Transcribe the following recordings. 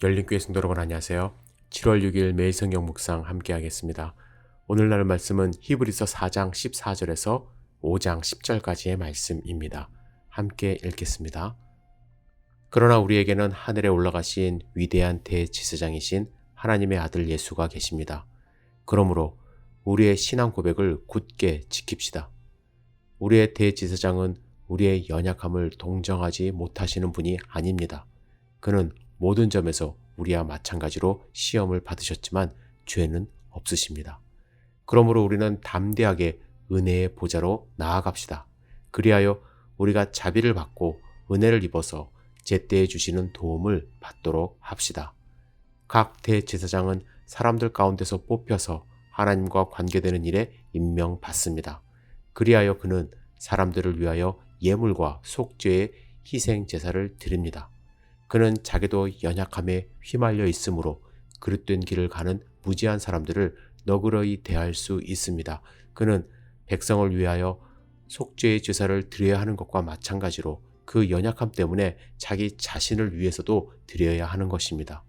열린교회 성도 여러분 안녕하세요. 7월 6일 매일 성경 묵상 함께 하겠습니다. 오늘 나눌 말씀은 히브리서 4장 14절에서 5장 10절까지의 말씀입니다. 함께 읽겠습니다. 그러나 우리에게는 하늘에 올라가신 위대한 대제사장이신 하나님의 아들 예수가 계십니다. 그러므로 우리의 신앙 고백을 굳게 지킵시다. 우리의 대제사장은 우리의 연약함을 동정하지 못하시는 분이 아닙니다. 그는 모든 점에서 우리와 마찬가지로 시험을 받으셨지만 죄는 없으십니다. 그러므로 우리는 담대하게 은혜의 보좌로 나아갑시다. 그리하여 우리가 자비를 받고 은혜를 입어서 제때에 주시는 도움을 받도록 합시다. 각 대제사장은 사람들 가운데서 뽑혀서 하나님과 관계되는 일에 임명받습니다. 그리하여 그는 사람들을 위하여 예물과 속죄의 희생 제사를 드립니다. 그는 자기도 연약함에 휘말려 있으므로 그릇된 길을 가는 무지한 사람들을 너그러이 대할 수 있습니다. 그는 백성을 위하여 속죄의 제사를 드려야 하는 것과 마찬가지로 그 연약함 때문에 자기 자신을 위해서도 드려야 하는 것입니다.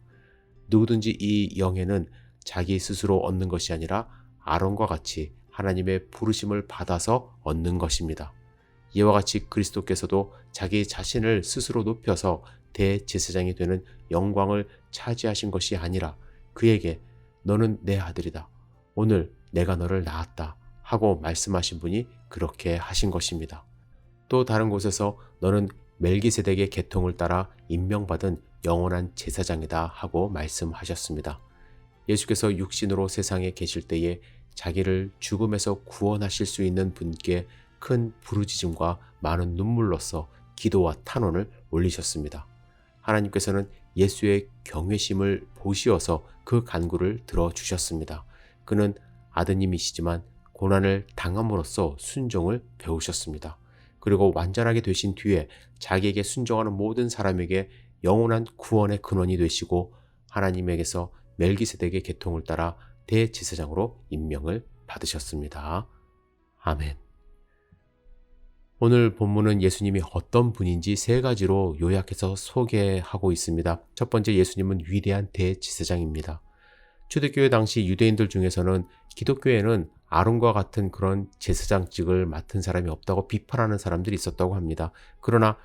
누구든지 이 영예는 자기 스스로 얻는 것이 아니라 아론과 같이 하나님의 부르심을 받아서 얻는 것입니다. 이와 같이 그리스도께서도 자기 자신을 스스로 높여서 대제사장이 되는 영광을 차지하신 것이 아니라 그에게 너는 내 아들이다. 오늘 내가 너를 낳았다 하고 말씀하신 분이 그렇게 하신 것입니다. 또 다른 곳에서 너는 멜기세덱의 계통을 따라 임명받은 영원한 제사장이다 하고 말씀하셨습니다. 예수께서 육신으로 세상에 계실 때에 자기를 죽음에서 구원하실 수 있는 분께 큰 부르짖음과 많은 눈물로써 기도와 탄원을 올리셨습니다. 하나님께서는 예수의 경외심을 보시어서 그 간구를 들어주셨습니다. 그는 아드님이시지만 고난을 당함으로써 순종을 배우셨습니다. 그리고 완전하게 되신 뒤에 자기에게 순종하는 모든 사람에게 영원한 구원의 근원이 되시고 하나님에게서 멜기세덱의 계통을 따라 대제사장으로 임명을 받으셨습니다. 아멘. 오늘 본문은 예수님이 어떤 분인지 세 가지로 요약해서 소개하고 있습니다. 첫 번째, 예수님은 위대한 대제사장입니다. 초대교회 당시 유대인들 중에서는 기독교에는 아론과 같은 그런 제사장직을 맡은 사람이 없다고 비판하는 사람들이 있었다고 합니다. 그러나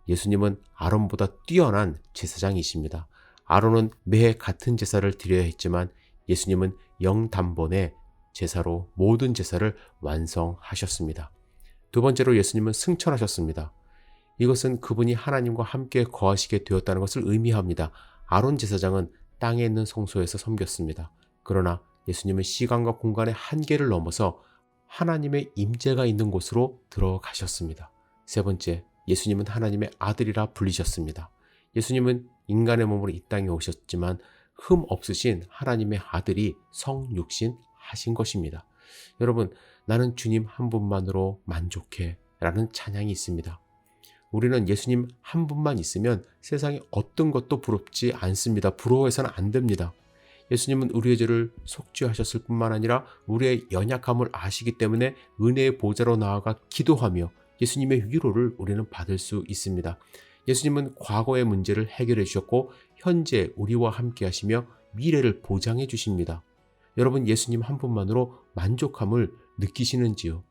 예수님은 아론보다 뛰어난 제사장이십니다. 아론은 매해 같은 제사를 드려야 했지만 예수님은 영단번의 제사로 모든 제사를 완성하셨습니다. 두 번째로 예수님은 승천하셨습니다. 이것은 그분이 하나님과 함께 거하시게 되었다는 것을 의미합니다. 아론 제사장은 땅에 있는 성소에서 섬겼습니다. 그러나 예수님은 시간과 공간의 한계를 넘어서 하나님의 임재가 있는 곳으로 들어가셨습니다. 세 번째, 예수님은 하나님의 아들이라 불리셨습니다. 예수님은 인간의 몸으로 이 땅에 오셨지만 흠 없으신 하나님의 아들이 성육신 하신 것입니다. 여러분, 나는 주님 한 분만으로 만족해 라는 찬양이 있습니다. 우리는 예수님 한 분만 있으면 세상에 어떤 것도 부럽지 않습니다. 부러워해서는 안 됩니다. 예수님은 우리의 죄를 속죄하셨을 뿐만 아니라 우리의 연약함을 아시기 때문에 은혜의 보좌로 나아가 기도하며 예수님의 위로를 우리는 받을 수 있습니다. 예수님은 과거의 문제를 해결해 주셨고 현재 우리와 함께 하시며 미래를 보장해 주십니다. 여러분, 예수님 한 분만으로 만족함을 느끼시는지요?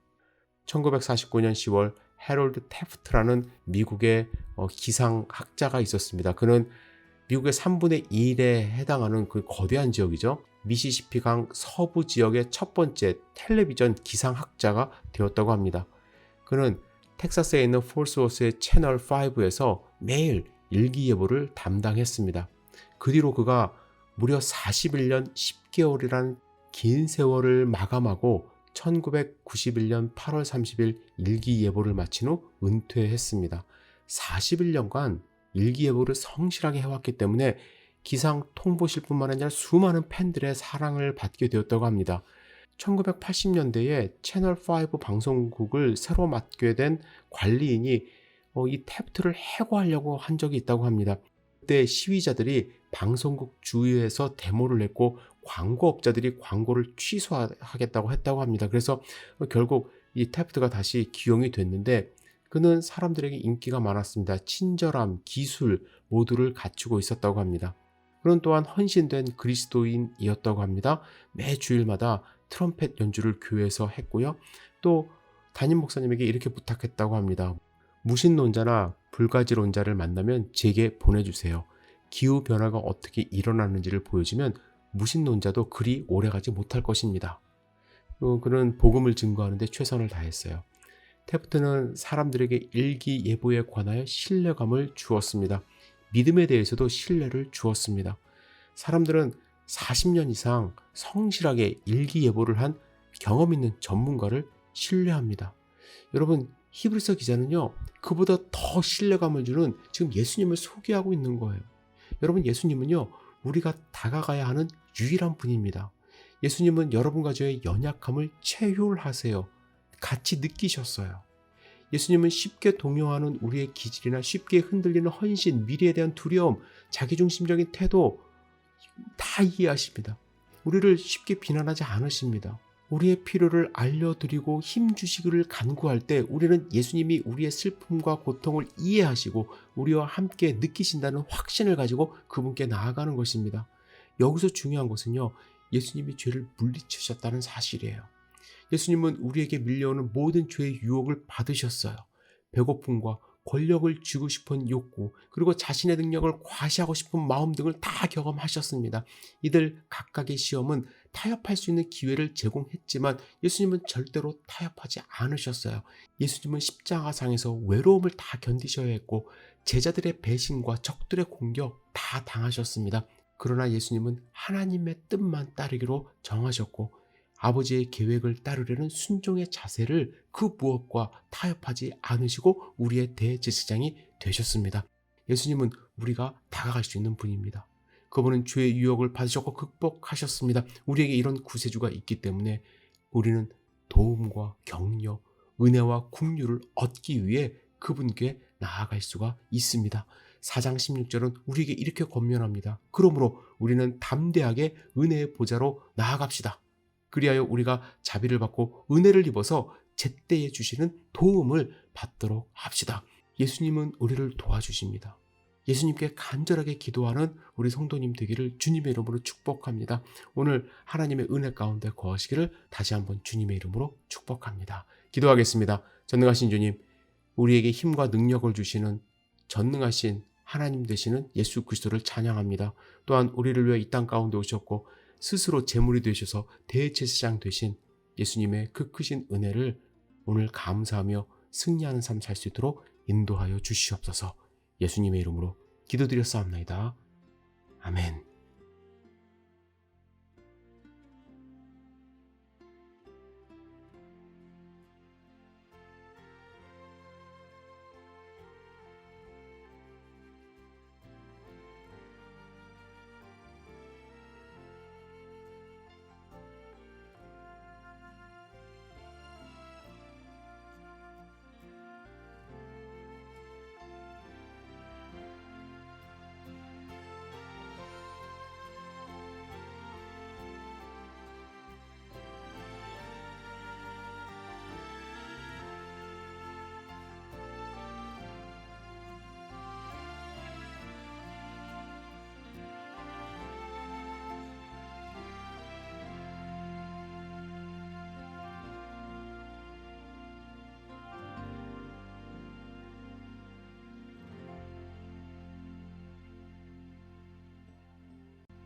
1949년 10월 해롤드 태프트라는 미국의 기상학자가 있었습니다. 그는 미국의 3분의 1에 해당하는 그 거대한 지역이죠. 미시시피강 서부 지역의 첫 번째 텔레비전 기상학자가 되었다고 합니다. 그는 텍사스에 있는 폴스워스의 채널 5에서 매일 일기예보를 담당했습니다. 그 뒤로 그가 무려 41년 10개월이라는 긴 세월을 마감하고 1991년 8월 30일 일기예보를 마친 후 은퇴했습니다. 41년간 일기예보를 성실하게 해왔기 때문에 기상 통보실뿐만 아니라 수많은 팬들의 사랑을 받게 되었다고 합니다. 1980년대에 채널5 방송국을 새로 맡게 된 관리인이 이 태프트를 해고하려고 한 적이 있다고 합니다. 그때 시위자들이 방송국 주위에서 데모를 했고 광고업자들이 광고를 취소하겠다고 했다고 합니다. 그래서 결국 이 태프트가 다시 기용이 됐는데 그는 사람들에게 인기가 많았습니다. 친절함, 기술 모두를 갖추고 있었다고 합니다. 그는 또한 헌신된 그리스도인이었다고 합니다. 매 주일마다 트럼펫 연주를 교회에서 했고요. 또 담임 목사님에게 이렇게 부탁했다고 합니다. 무신론자나 불가지론자를 만나면 제게 보내주세요. 기후변화가 어떻게 일어나는지를 보여주면 무신론자도 그리 오래가지 못할 것입니다. 그는 복음을 증거하는 데 최선을 다했어요. 테프트는 사람들에게 일기예보에 관하여 신뢰감을 주었습니다. 믿음에 대해서도 신뢰를 주었습니다. 사람들은 40년 이상 성실하게 일기예보를 한 경험 있는 전문가를 신뢰합니다. 여러분, 히브리서 기자는요, 그보다 더 신뢰감을 주는 지금 예수님을 소개하고 있는 거예요. 여러분, 예수님은요, 우리가 다가가야 하는 유일한 분입니다. 예수님은 여러분과 저의 연약함을 체휼하세요. 같이 느끼셨어요. 예수님은 쉽게 동요하는 우리의 기질이나 쉽게 흔들리는 헌신, 미래에 대한 두려움, 자기중심적인 태도 다 이해하십니다. 우리를 쉽게 비난하지 않으십니다. 우리의 필요를 알려드리고 힘주시기를 간구할 때 우리는 예수님이 우리의 슬픔과 고통을 이해하시고 우리와 함께 느끼신다는 확신을 가지고 그분께 나아가는 것입니다. 여기서 중요한 것은요, 예수님이 죄를 물리치셨다는 사실이에요. 예수님은 우리에게 밀려오는 모든 죄의 유혹을 받으셨어요. 배고픔과 권력을 쥐고 싶은 욕구, 그리고 자신의 능력을 과시하고 싶은 마음 등을 다 경험하셨습니다. 이들 각각의 시험은 타협할 수 있는 기회를 제공했지만 예수님은 절대로 타협하지 않으셨어요. 예수님은 십자가상에서 외로움을 다 견디셔야 했고 제자들의 배신과 적들의 공격 다 당하셨습니다. 그러나 예수님은 하나님의 뜻만 따르기로 정하셨고 아버지의 계획을 따르려는 순종의 자세를 그 무엇과 타협하지 않으시고 우리의 대제사장이 되셨습니다. 예수님은 우리가 다가갈 수 있는 분입니다. 그분은 죄의 유혹을 받으셨고 극복하셨습니다. 우리에게 이런 구세주가 있기 때문에 우리는 도움과 격려, 은혜와 긍휼을 얻기 위해 그분께 나아갈 수가 있습니다. 4장 16절은 우리에게 이렇게 권면합니다. 그러므로 우리는 담대하게 은혜의 보좌로 나아갑시다. 그리하여 우리가 자비를 받고 은혜를 입어서 제때에 주시는 도움을 받도록 합시다. 예수님은 우리를 도와주십니다. 예수님께 간절하게 기도하는 우리 성도님 되기를 주님의 이름으로 축복합니다. 오늘 하나님의 은혜 가운데 거하시기를 다시 한번 주님의 이름으로 축복합니다. 기도하겠습니다. 전능하신 주님, 우리에게 힘과 능력을 주시는 전능하신 하나님 되시는 예수 그리스도를 찬양합니다. 또한 우리를 위해 이 땅 가운데 오셨고 스스로 제물이 되셔서 대제사장 되신 예수님의 그 크신 은혜를 오늘 감사하며 승리하는 삶 살 수 있도록 인도하여 주시옵소서. 예수님의 이름으로 기도드렸사옵나이다. 아멘.